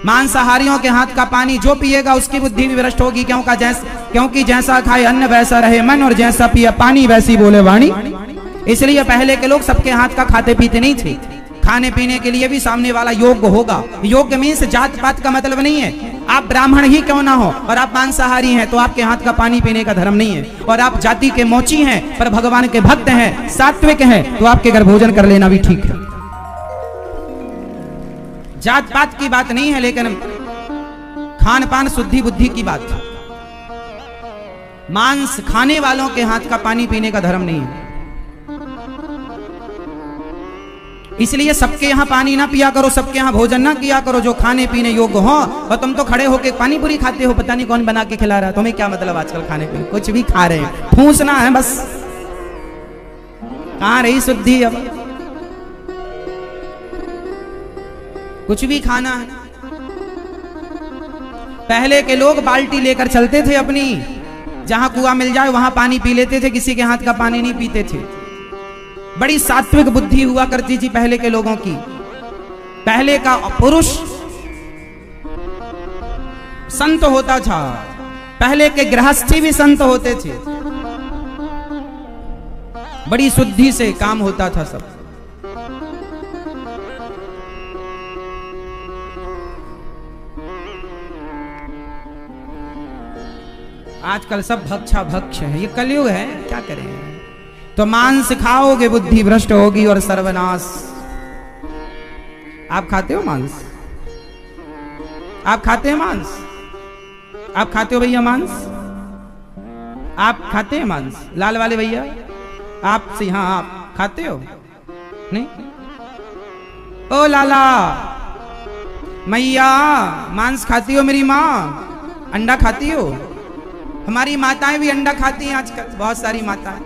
मांसाहारियों के हाथ का पानी जो पिएगा उसकी बुद्धि भी भ्रष्ट होगी। क्योंकि जैसा खाए अन्न वैसा रहे मन, और जैसा पिए पानी वैसी बोले वाणी। इसलिए पहले के लोग सबके हाथ का खाते पीते नहीं थे। खाने पीने के लिए भी सामने वाला योग्य होगा। योग्य मीन्स जात पात का मतलब नहीं है। आप ब्राह्मण ही क्यों ना हो और आप मांसाहारी हैं तो आपके हाथ का पानी पीने का धर्म नहीं है। और आप जाति के मोची हैं पर भगवान के भक्त हैं, सात्विक हैं, तो आपके घर भोजन कर लेना भी ठीक है। जात पात की बात नहीं है, लेकिन खान पान शुद्धि बुद्धि की बात है। मांस खाने वालों के हाथ का पानी पीने का धर्म नहीं है। इसलिए सबके यहाँ पानी ना पिया करो, सबके यहाँ भोजन ना किया करो जो खाने पीने योग्य हो। और तुम तो खड़े होके पानी पूरी खाते हो, पता नहीं कौन बना के खिला रहा है। तुम्हें क्या मतलब आजकल खाने पीने? कुछ भी खा रहे हैं, ठूसना है बस। कहां रही शुद्धि? अब कुछ भी खाना है। पहले के लोग बाल्टी लेकर चलते थे अपनी, जहां कुआं मिल जाए वहां पानी पी लेते थे, किसी के हाथ का पानी नहीं पीते थे। बड़ी सात्विक बुद्धि हुआ करती थी पहले के लोगों की। पहले का पुरुष संत होता था, पहले के गृहस्थी भी संत होते थे। बड़ी शुद्धि से काम होता था सब। आजकल सब भक्षा भक्ष है, ये कलयुग है, क्या करें। तो मांस खाओगे बुद्धि भ्रष्ट होगी और सर्वनाश। आप खाते हो मांस? आप खाते हैं मांस? आप खाते हो भैया मांस? आप खाते हैं मांस? लाल वाले भैया आप से, हाँ आप खाते हो? नहीं? ओ लाला मैया मांस खाती हो? मेरी माँ अंडा खाती हो? हमारी माताएं भी अंडा खाती हैं आजकल, बहुत सारी माताएं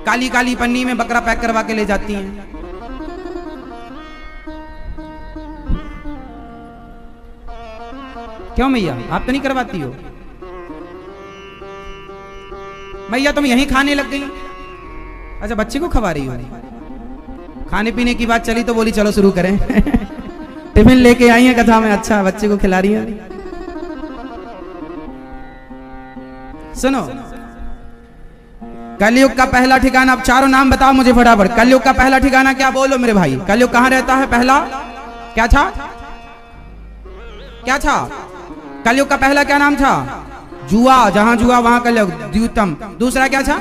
काली काली पन्नी में बकरा पैक करवा के ले जाती हैं। क्यों मैया, आप तो नहीं करवाती हो? मैया तुम यहीं खाने लग गई? अच्छा बच्चे को खवा रही हो? खाने पीने की बात चली तो बोली चलो शुरू करें। टिफिन लेके आई है कथा में, अच्छा बच्चे को खिला रही है। सुनो, कलयुग का पहला ठिकाना, अब चारों नाम बताओ मुझे फटाफट। कलयुग का पहला ठिकाना क्या? बोलो मेरे भाई, कलयुग कहां रहता है? पहला क्या था? क्या था? कलयुग का पहला क्या नाम था? जुआ, जहां जुआ वहां कलयुग। द्यूतम, दूसरा क्या था?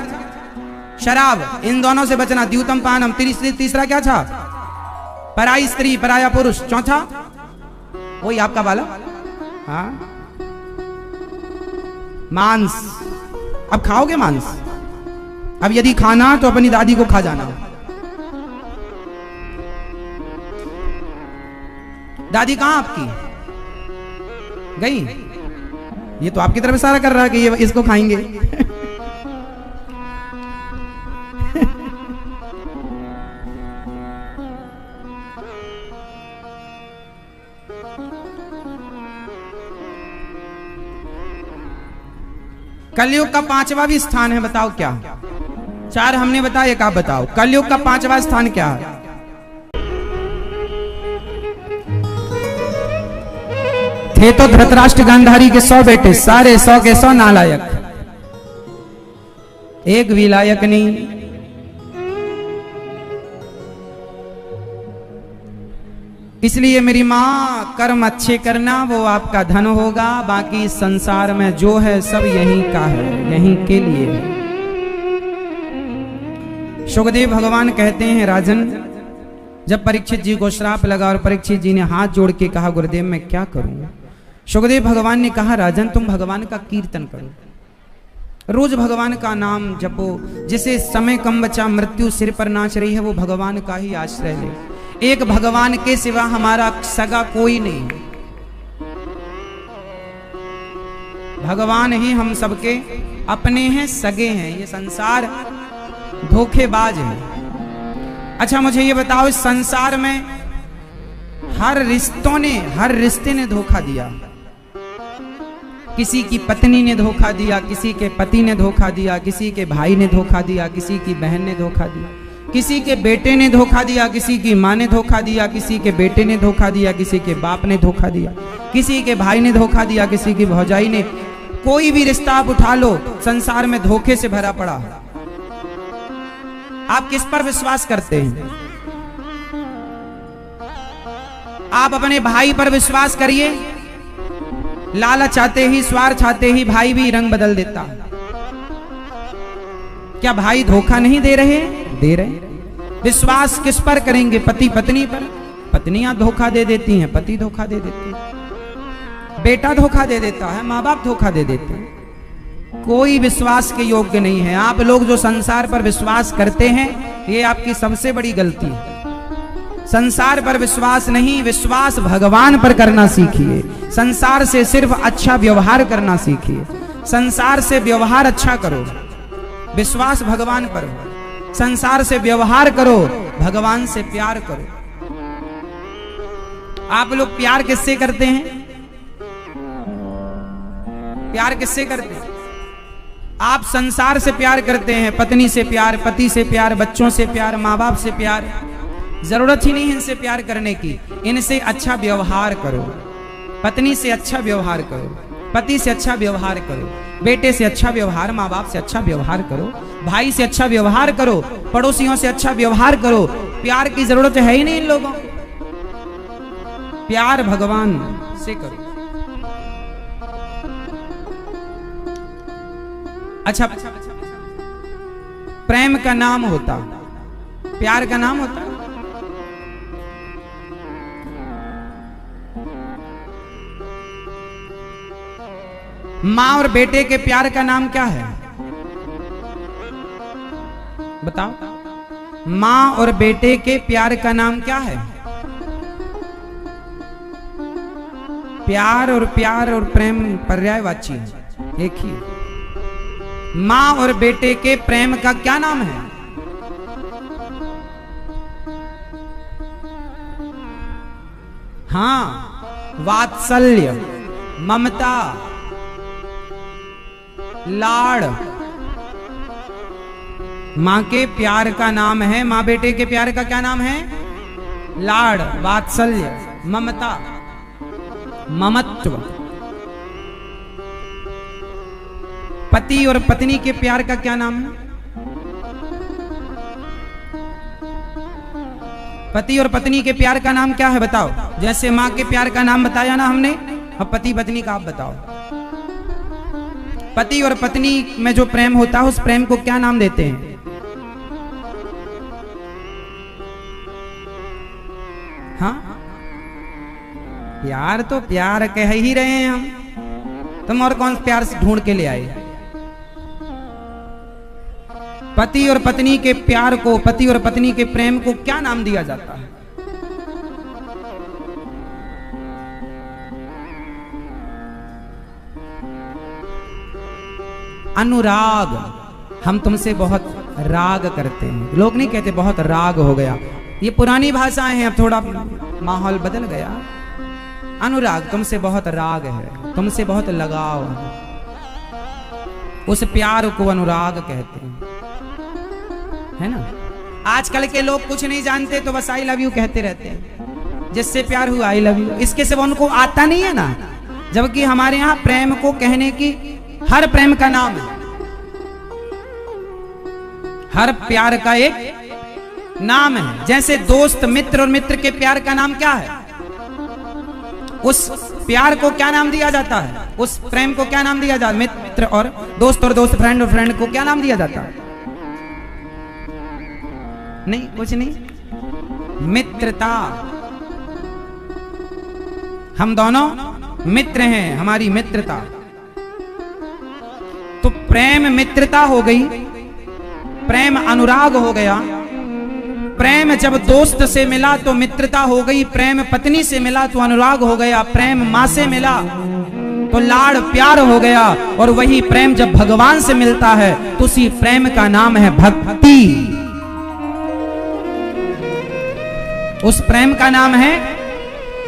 शराब। इन दोनों से बचना, द्यूतम पानम। तीसरा क्या था? पराई स्त्री पराया पुरुष। चौथा वही आपका वाला, हाँ मांस। अब खाओगे मांस? अब यदि खाना तो अपनी दादी को खा जाना। दादी कहां आपकी? गई? ये तो आपकी तरफ इशारा कर रहा है कि ये इसको खाएंगे। कलयुग का पांचवा भी स्थान है, बताओ क्या? चार हमने बताया, एक आप बताओ। कलयुग का पांचवा स्थान क्या है? थे तो धृतराष्ट्र गांधारी के 100 बेटे, सारे 100 के 100 नालायक, एक भी लायक नहीं। इसलिए मेरी माँ कर्म अच्छे करना, वो आपका धन होगा। बाकी संसार में जो है सब यहीं का है, यहीं के लिए है। शुकदेव भगवान कहते हैं राजन, जब परीक्षित जी को श्राप लगा और परीक्षित जी ने हाथ जोड़ के कहा गुरुदेव मैं क्या करूं, शुकदेव भगवान ने कहा राजन तुम भगवान का कीर्तन करो, रोज भगवान का नाम जपो। जिसे समय कम बचा मृत्यु सिर पर नाच रही है, वो भगवान का ही आश्रय ले। एक भगवान के सिवा हमारा सगा कोई नहीं, भगवान ही हम सबके अपने हैं, सगे हैं। ये संसार धोखेबाज है। अच्छा मुझे ये बताओ, इस संसार में हर रिश्ते ने धोखा दिया। किसी की पत्नी ने धोखा दिया, किसी के पति ने धोखा दिया, किसी के भाई ने धोखा दिया, किसी की बहन ने धोखा दिया, किसी के बेटे ने धोखा दिया, किसी की माँ ने धोखा दिया, किसी के बेटे ने धोखा दिया, किसी के बाप ने धोखा दिया, किसी के भाई ने धोखा दिया, किसी की भौजाई ने। कोई भी रिश्ता आप उठा लो, संसार में धोखे से भरा पड़ा। आप किस पर विश्वास करते हैं? आप अपने भाई पर विश्वास करिए, लालच आते ही, स्वार्थ आते ही भाई भी रंग बदल देता। क्या भाई धोखा नहीं दे रहे? दे रहे। विश्वास किस पर करेंगे? पति पत्नी पर। पत्नियां धोखा दे देती हैं, पति धोखा दे देते हैं, बेटा धोखा दे देता है, माँ बाप धोखा दे देते हैं। कोई विश्वास के योग्य नहीं है। आप लोग जो संसार पर विश्वास करते हैं, ये आपकी सबसे बड़ी गलती है। संसार पर विश्वास नहीं, विश्वास भगवान पर करना सीखिए। संसार से सिर्फ अच्छा व्यवहार करना सीखिए। संसार से व्यवहार अच्छा करो, विश्वास भगवान पर हो। संसार से व्यवहार करो, भगवान से प्यार करो। आप लोग प्यार किससे करते हैं? प्यार किससे करते हैं? आप संसार से प्यार करते हैं, पत्नी से प्यार, पति से प्यार, बच्चों से प्यार, माँ बाप से प्यार। जरूरत ही नहीं है इनसे प्यार करने की। इनसे अच्छा व्यवहार करो, पत्नी से अच्छा व्यवहार करो, पति से अच्छा व्यवहार करो, बेटे से अच्छा व्यवहार, माँ बाप से अच्छा व्यवहार करो, भाई से अच्छा व्यवहार करो, पड़ोसियों से अच्छा व्यवहार करो। प्यार की जरूरत है ही नहीं इन लोगों को। प्यार भगवान से करो। अच्छा, प्रेम का नाम होता, प्यार का नाम होता। माँ और बेटे के प्यार का नाम क्या है? बताओ। माँ और बेटे के प्यार का नाम क्या है? प्यार और प्रेम पर्यायवाची है, एक ही। माँ और बेटे के प्रेम का क्या नाम है? हाँ, वात्सल्य, ममता, लाड़। माँ के प्यार का नाम है, माँ बेटे के प्यार का क्या नाम है? लाड़, वात्सल्य, ममता, ममत्व। पति और पत्नी के प्यार का क्या नाम है? पति और पत्नी के प्यार का नाम क्या है बताओ? जैसे माँ के प्यार का नाम बताया ना हमने, अब पति पत्नी का आप बताओ। पति और पत्नी में जो प्रेम होता है उस प्रेम को क्या नाम देते हैं? हाँ, प्यार तो प्यार कह ही रहे हैं हम, तुम और कौन प्यार से ढूंढ के ले आए? पति और पत्नी के प्यार को, पति और पत्नी के प्रेम को क्या नाम दिया जाता है? अनुराग। हम तुमसे बहुत राग करते हैं। लोग नहीं कहते बहुत राग हो गया, ये पुरानी भाषाएं हैं, अब थोड़ा माहौल बदल गया। अनुराग, तुमसे बहुत राग है, तुमसे बहुत लगाव है, उस प्यार को अनुराग कहते हैं, है ना। आजकल के लोग कुछ नहीं जानते तो बस आई लव यू कहते रहते हैं, जिससे प्यार हुआ आई लव यू, इसके सिवा उनको आता नहीं है ना। जबकि हमारे यहाँ प्रेम को कहने की, हर प्रेम का नाम है, हर प्यार का एक नाम है। जैसे दोस्त, मित्र और मित्र के प्यार का नाम क्या है? उस प्यार को क्या नाम दिया जाता है? उस प्रेम को क्या नाम दिया जाता है? मित्र और दोस्त फ्रेंड और फ्रेंड को क्या नाम दिया जाता है? नहीं, कुछ नहीं, मित्रता। हम दोनों मित्र हैं, हमारी मित्रता। तो प्रेम मित्रता हो गई, प्रेम अनुराग हो गया। प्रेम जब दोस्त से मिला तो मित्रता हो गई, प्रेम पत्नी से मिला तो अनुराग हो गया, प्रेम माँ से मिला तो लाड़ प्यार हो गया, और वही प्रेम जब भगवान से मिलता है तो उसी प्रेम का नाम है भक्ति। उस प्रेम का नाम है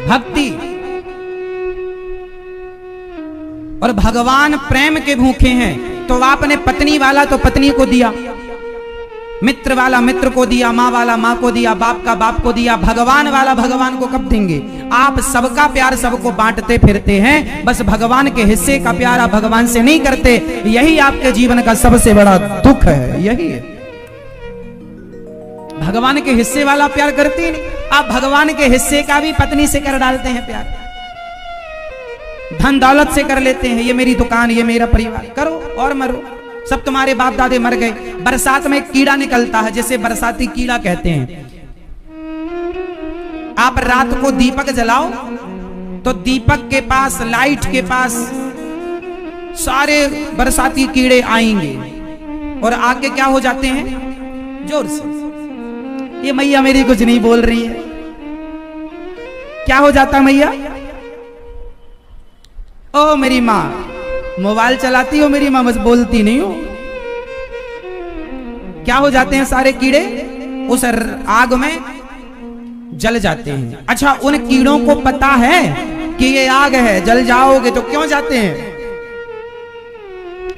भक्ति। और भगवान प्रेम के भूखे हैं, तो आपने पत्नी वाला तो पत्नी को दिया, मित्र वाला मित्र को दिया, माँ वाला माँ को दिया, बाप का बाप को दिया, भगवान वाला भगवान को कब देंगे? आप सबका प्यार सबको बांटते फिरते हैं, बस भगवान के हिस्से का प्यार आप भगवान से नहीं करते। यही आपके जीवन का सबसे बड़ा दुख है, यही है। भगवान के हिस्से वाला प्यार करते ही नहीं। आप भगवान के हिस्से का भी पत्नी से कर डालते हैं प्यार, धन दौलत से कर लेते हैं, ये मेरी दुकान, ये मेरा परिवार, करो और मरो, सब तुम्हारे बाप दादे मर गए। बरसात में कीड़ा निकलता है, जैसे बरसाती कीड़ा कहते हैं। आप रात को दीपक जलाओ तो दीपक के पास, लाइट के पास सारे बरसाती कीड़े आएंगे और आके क्या हो जाते हैं? जोर से, ये मैया मेरी कुछ नहीं बोल रही है, क्या हो जाता मैया? ओ मेरी माँ मोबाइल चलाती हो, मेरी माँ बस बोलती नहीं हो। क्या हो जाते हैं सारे कीड़े? उस आग में जल जाते हैं। अच्छा, उन कीड़ों को पता है कि ये आग है, जल जाओगे, तो क्यों जाते हैं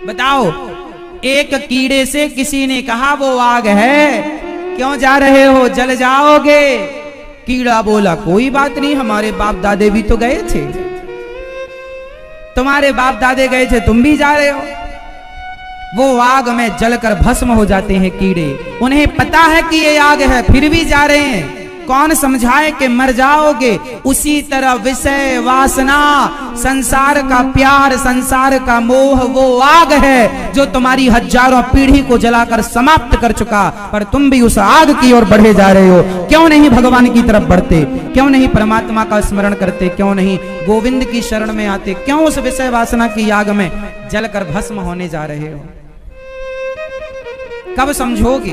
बताओ? एक कीड़े से किसी ने कहा वो आग है, क्यों जा रहे हो, जल जाओगे। कीड़ा बोला कोई बात नहीं, हमारे बाप दादे भी तो गए थे, तुम्हारे बाप दादे गए थे, तुम भी जा रहे हो। वो आग में जलकर भस्म हो जाते हैं कीड़े। उन्हें पता है कि ये आग है, फिर भी जा रहे हैं। कौन समझाए कि मर जाओगे। उसी तरह विषय वासना, संसार का प्यार, संसार का मोह वो आग है जो तुम्हारी हजारों पीढ़ी को जलाकर समाप्त कर चुका, पर तुम भी उस आग की ओर बढ़े जा रहे हो। क्यों नहीं भगवान की तरफ बढ़ते, क्यों नहीं परमात्मा का स्मरण करते, क्यों नहीं गोविंद की शरण में आते, क्यों उस विषय वासना की आग में जलकर भस्म होने जा रहे हो? कब समझोगे,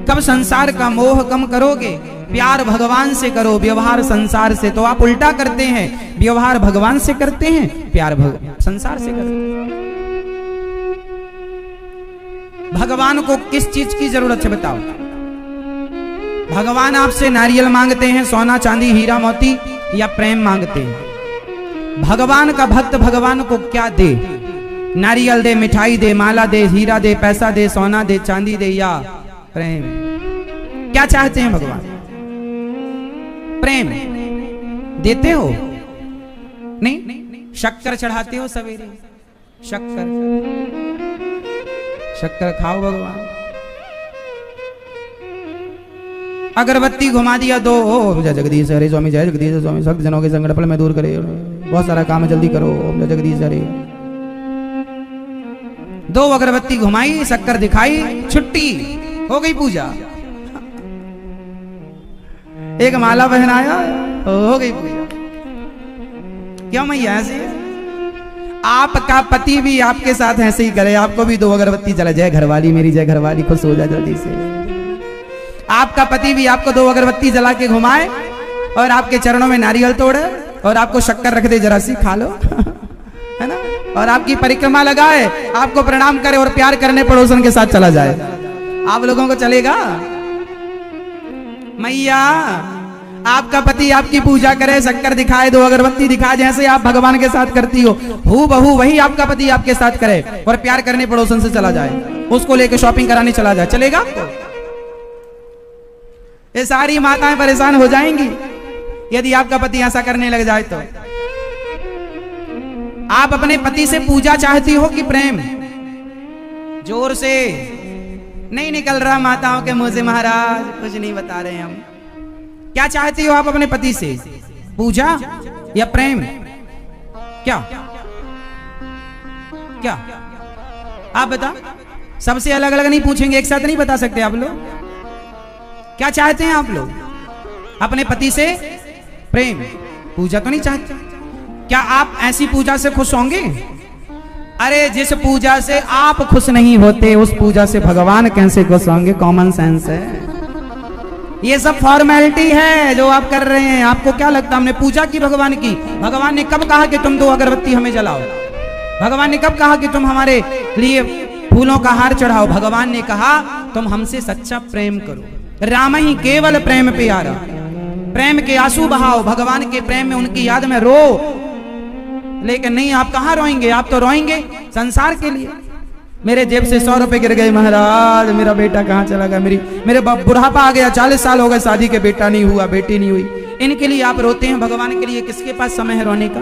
कब संसार का मोह कम करोगे? प्यार भगवान से करो, व्यवहार संसार से। तो आप उल्टा करते हैं, व्यवहार भगवान से करते हैं, प्यार संसार से करते हैं। भगवान को किस चीज की जरूरत है बताओ? भगवान आपसे नारियल मांगते हैं, सोना चांदी हीरा मोती, या प्रेम मांगते हैं? भगवान का भक्त भगवान को क्या दे? नारियल दे, मिठाई दे, माला दे, हीरा दे, पैसा दे, सोना दे, चांदी दे, या प्रेम? क्या चाहते हैं भगवान? प्रेम देते हो? नहीं। शक्कर चढ़ाते हो सवेरे, शक्कर शक्कर खाओ भगवान। अगरबत्ती घुमा दिया दो, ओम जय जगदीश हरे स्वामी, जय जगदीश स्वामी, भक्त जनों के संकट फल में दूर करे, बहुत सारा काम जल्दी करो, ओम जय जगदीश हरे। दो अगरबत्ती घुमाई, शक्कर दिखाई, छुट्टी, हो गई पूजा। एक माला पहनाया, हो गई पूजा। क्यों मैया ऐसे? आपका पति भी आपके साथ ऐसे ही करे, आपको भी दो अगरबत्ती जला, जय घरवाली मेरी, जय घरवाली, खुश हो जाए जल्दी से। आपका पति भी आपको दो अगरबत्ती जला के घुमाए और आपके चरणों में नारियल तोड़े और आपको शक्कर रख दे, जरा सी खा लो, है ना, और आपकी परिक्रमा लगाए, आपको प्रणाम करे और प्यार करने पड़ोसन के साथ चला जाए। आप लोगों को चलेगा? मैया, आपका पति आपकी पूजा करे, शक्कर दिखाए, दो अगरबत्ती दिखाए, जैसे आप भगवान के साथ करती हो, हूबहू वही आपका पति आपके साथ करे और प्यार करने पड़ोसन से चला जाए, उसको लेके शॉपिंग कराने चला जाए, चलेगा आपको? ये सारी माताएं परेशान हो जाएंगी यदि आपका पति ऐसा करने लग जाए तो। आप अपने पति से पूजा चाहती हो कि प्रेम? जोर से नहीं निकल रहा माताओं के मुंह से, महाराज कुछ नहीं बता रहे हम। क्या चाहती हो आप अपने पति से, पूजा या प्रेम? क्या क्या आप बता? सबसे अलग अलग नहीं पूछेंगे, एक साथ नहीं बता सकते आप लोग। क्या चाहते हैं आप लोग अपने पति से? प्रेम, पूजा तो नहीं चाहते। क्या आप ऐसी पूजा से खुश होंगे? अरे जिस पूजा से आप खुश नहीं होते उस पूजा से भगवान कैसे खुश होंगे? कॉमन सेंस है। ये सब फॉर्मेलिटी है जो आप कर रहे हैं। आपको क्या लगता, हमने पूजा की भगवान की? भगवान ने कब कहा कि तुम दो अगरबत्ती हमें जलाओ? भगवान ने कब कहा कि तुम हमारे लिए फूलों का हार चढ़ाओ? भगवान ने कहा तुम हमसे सच्चा प्रेम करो। राम ही केवल प्रेम प्यारा, प्रेम के आंसू बहाओ, भगवान के प्रेम में उनकी याद में रो। लेकिन नहीं, आप कहाँ रोएंगे? आप तो रोएंगे संसार के लिए। मेरे जेब से 100 रुपए गिर गए महाराज, मेरा बेटा कहाँ चला गया, मेरे बुढ़ापा आ गया, 40 साल हो गए शादी के, बेटा नहीं हुआ, बेटी नहीं हुई। इनके लिए आप रोते हैं, भगवान के लिए किसके पास समय है रोने का?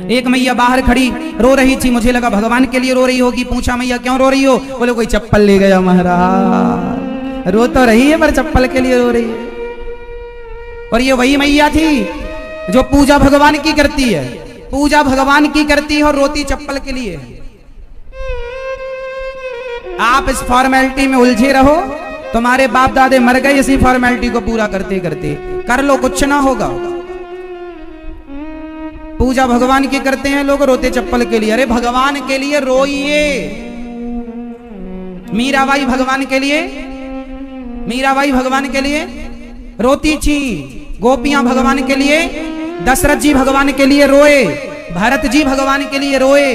एक मैया बाहर खड़ी रो रही थी, मुझे लगा भगवान के लिए रो रही होगी। पूछा मैया क्यों रो रही हो? बोले कोई चप्पल ले गया महाराज। रो तो रही है पर चप्पल के लिए रो रही है। और ये वही मैया थी जो पूजा भगवान की करती है, पूजा भगवान की करती है और रोती चप्पल के लिए। आप इस फॉर्मेलिटी में उलझे रहो, तुम्हारे बाप दादे मर गए इसी फॉर्मेलिटी को पूरा करते करते। कर लो, कुछ ना होगा। पूजा भगवान की करते हैं लोग, रोते चप्पल के लिए। अरे भगवान के लिए रोइए। मीराबाई भगवान के लिए, मीराबाई भगवान के लिए रोती थी। गोपियां भगवान के लिए, दशरथ जी भगवान के लिए रोए, भरत जी भगवान के लिए रोए,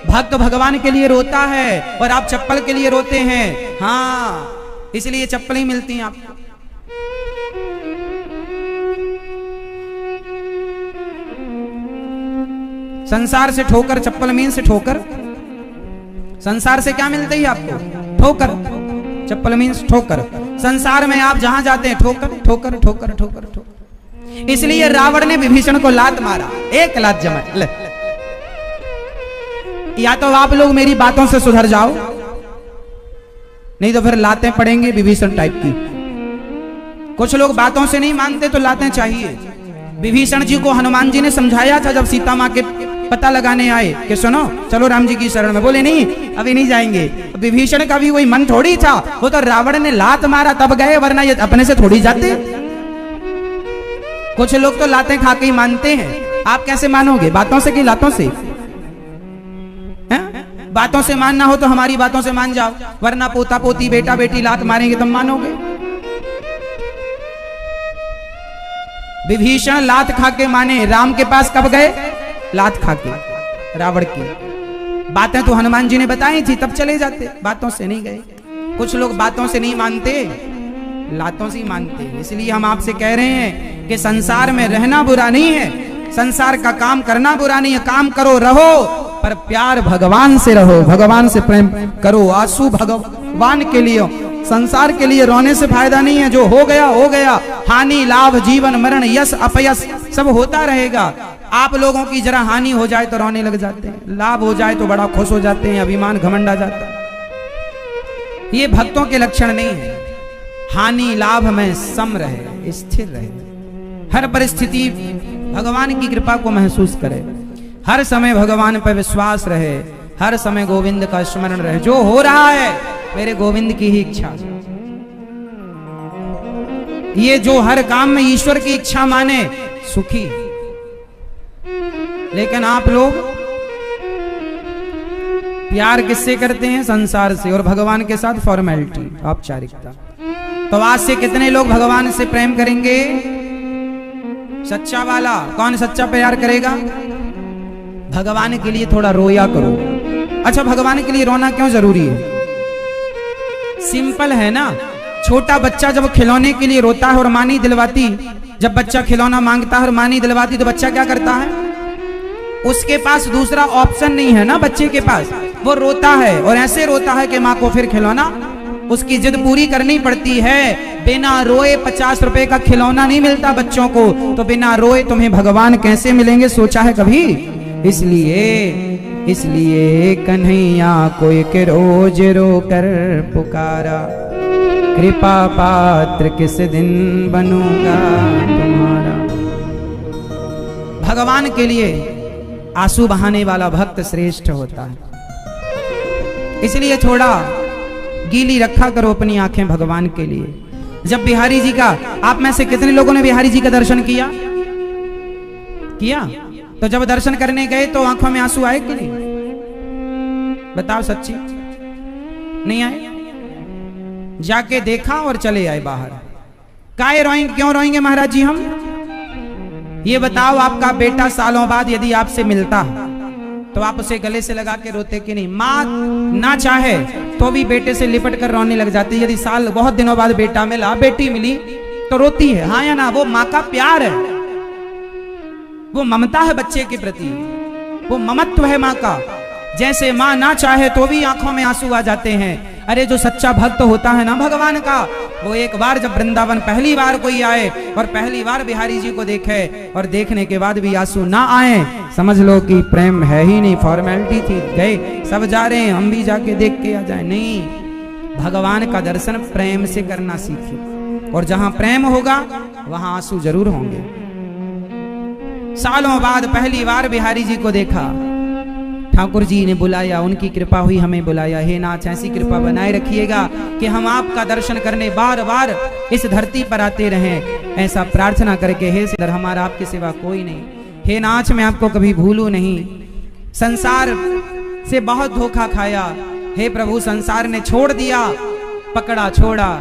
भक्त भगवान के लिए रोता है और आप चप्पल के लिए रोते हैं। हाँ, इसलिए चप्पल ही मिलती हैं आपको। संसार से ठोकर, चप्पल मीन से ठोकर। संसार से क्या मिलता है आपको? ठोकर। चप्पल मीन्स ठोकर। संसार में आप जहां जाते हैं ठोकर ठोकर ठोकर ठोकर ठोकर। इसलिए रावण ने विभीषण को लात मारा, एक लात जमा। या तो आप लोग मेरी बातों से सुधर जाओ, नहीं तो फिर लातें पड़ेंगे विभीषण टाइप की। कुछ लोग बातों से नहीं मानते तो लातें चाहिए। विभीषण जी को हनुमान जी ने समझाया था जब सीता मां के पता लगाने आए कि सुनो चलो राम जी की शरण में, बोले नहीं अभी नहीं जाएंगे। विभीषण का भी वही मन थोड़ी था, वो तो रावण ने लात मारा तब गए, वरना ये अपने से थोड़ी जाते। कुछ लोग तो लातें खा के ही मानते हैं। आप कैसे मानोगे? बातों से कि लातों से? बातों से मानना हो तो हमारी बातों से मान जाओ, वरना पोता पोती बेटा बेटी लात मारेंगे तुम मानोगे? विभीषण लात खा के माने, राम के पास कब गए? लात खा के। रावण की बातें तो हनुमान जी ने बताई थी, तब चले जाते, बातों से नहीं गए। कुछ लोग बातों से नहीं मानते, लातों से ही मानते। इसलिए हम आपसे कह रहे हैं कि संसार में रहना बुरा नहीं है, संसार का काम करना बुरा नहीं है। काम करो, रहो, पर प्यार भगवान से रहो, भगवान से प्रेम करो। आंसू भगवान के लिए, संसार के लिए रोने से फायदा नहीं है। जो हो गया हो गया, हानि लाभ जीवन मरण यश अपयश सब होता रहेगा। आप लोगों की जरा हानि हो जाए तो रोने लग जाते हैं, लाभ हो जाए तो बड़ा खुश हो जाते हैं, अभिमान घमंड आ जाता है। ये भक्तों के लक्षण नहीं है। हानि लाभ में सम रहे, स्थिर रहे, हर परिस्थिति भगवान की कृपा को महसूस करे, हर समय भगवान पर विश्वास रहे, हर समय गोविंद का स्मरण रहे। जो हो रहा है मेरे गोविंद की ही इच्छा। ये जो हर काम में ईश्वर की इच्छा माने सुखी। लेकिन आप लोग प्यार किससे करते हैं? संसार से, और भगवान के साथ फॉर्मेलिटी, औपचारिकता। तो आज से कितने लोग भगवान से प्रेम करेंगे? सच्चा वाला। कौन सच्चा प्यार करेगा? भगवान के लिए थोड़ा रोया करो। अच्छा, भगवान के लिए रोना क्यों जरूरी है? सिंपल है ना। छोटा बच्चा जब खिलौने के लिए रोता है और मां नहीं दिलवाती, जब बच्चा खिलौना मांगता है और मां नहीं दिलवाती, तो बच्चा क्या करता है? उसके पास दूसरा ऑप्शन नहीं है ना बच्चे के पास, वो रोता है। और ऐसे रोता है कि मां को फिर खिलौना, उसकी जिद पूरी करनी पड़ती है। बिना रोए 50 रुपए का खिलौना नहीं मिलता बच्चों को, तो बिना रोए तुम्हें भगवान कैसे मिलेंगे? सोचा है कभी? इसलिए कन्हैया को एक रोज रो कर पुकारा, कृपा पात्र किस दिन बनूंगा तुम्हारा। भगवान के लिए आंसू बहाने वाला भक्त श्रेष्ठ होता है। इसलिए थोड़ा गीली रखा करो अपनी आंखें भगवान के लिए। जब बिहारी जी का, आप में से कितने लोगों ने बिहारी जी का दर्शन किया? तो जब दर्शन करने गए तो आंखों में आंसू आए कि नहीं? बताओ सच्ची, नहीं आए? जाके देखा और चले आए बाहर। काहे रोएंगे? क्यों रोएंगे महाराज जी हम? ये बताओ, आपका बेटा सालों बाद यदि आपसे मिलता तो आप उसे गले से लगा के रोते कि नहीं? माँ ना चाहे तो भी बेटे से लिपट कर रोने लग जाती है। यदि साल बहुत दिनों बाद बेटा मिला, बेटी मिली, तो रोती है, हाँ या ना? वो माँ का प्यार है, वो ममता है बच्चे के प्रति, वो ममत्व है माँ का। जैसे माँ ना चाहे तो भी आंखों में आंसू आ जाते हैं। अरे जो सच्चा भक्त होता है ना भगवान का, वो एक बार जब वृंदावन पहली बार कोई आए और पहली बार बिहारी जी को देखे और देखने के बाद भी आंसू ना आए, समझ लो कि प्रेम है ही नहीं, फॉर्मेलिटी थी। गए सब जा रहे हैं, हम भी जाके देख के आ जाए। नहीं, भगवान का दर्शन प्रेम से करना सीखे, और जहां प्रेम होगा वहां आंसू जरूर होंगे। सालों बाद पहली बार बिहारी जी को देखा, ठाकुर जी ने बुलाया, उनकी कृपा हुई, हमें बुलाया। हे नाथ, ऐसी कृपा बनाए रखिएगा कि हम आपका दर्शन करने बार बार इस धरती पर आते रहें। ऐसा प्रार्थना करके, हे सिद्धर, हमारा आपके सिवा कोई नहीं। हे नाथ, मैं आपको कभी भूलूं नहीं। संसार से बहुत धोखा खाया, हे प्रभु, संसार ने छोड़ दिया, पकड़ा छोड़ा,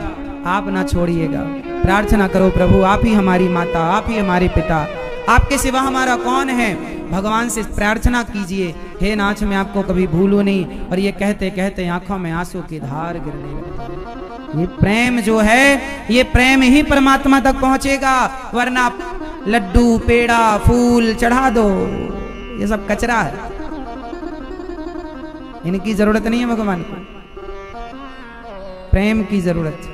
आप ना छोड़िएगा। प्रार्थना करो प्रभु, आप ही हमारी माता, आप ही हमारे पिता, आपके सिवा हमारा कौन है? भगवान से प्रार्थना कीजिए, हे नाथ मैं आपको कभी भूलूं नहीं। और ये कहते कहते आंखों में आंसू की धार गिरने लगी। ये प्रेम जो है, ये प्रेम ही परमात्मा तक पहुंचेगा, वरना लड्डू पेड़ा फूल चढ़ा दो, ये सब कचरा है, इनकी जरूरत नहीं है भगवान को, प्रेम की जरूरत है।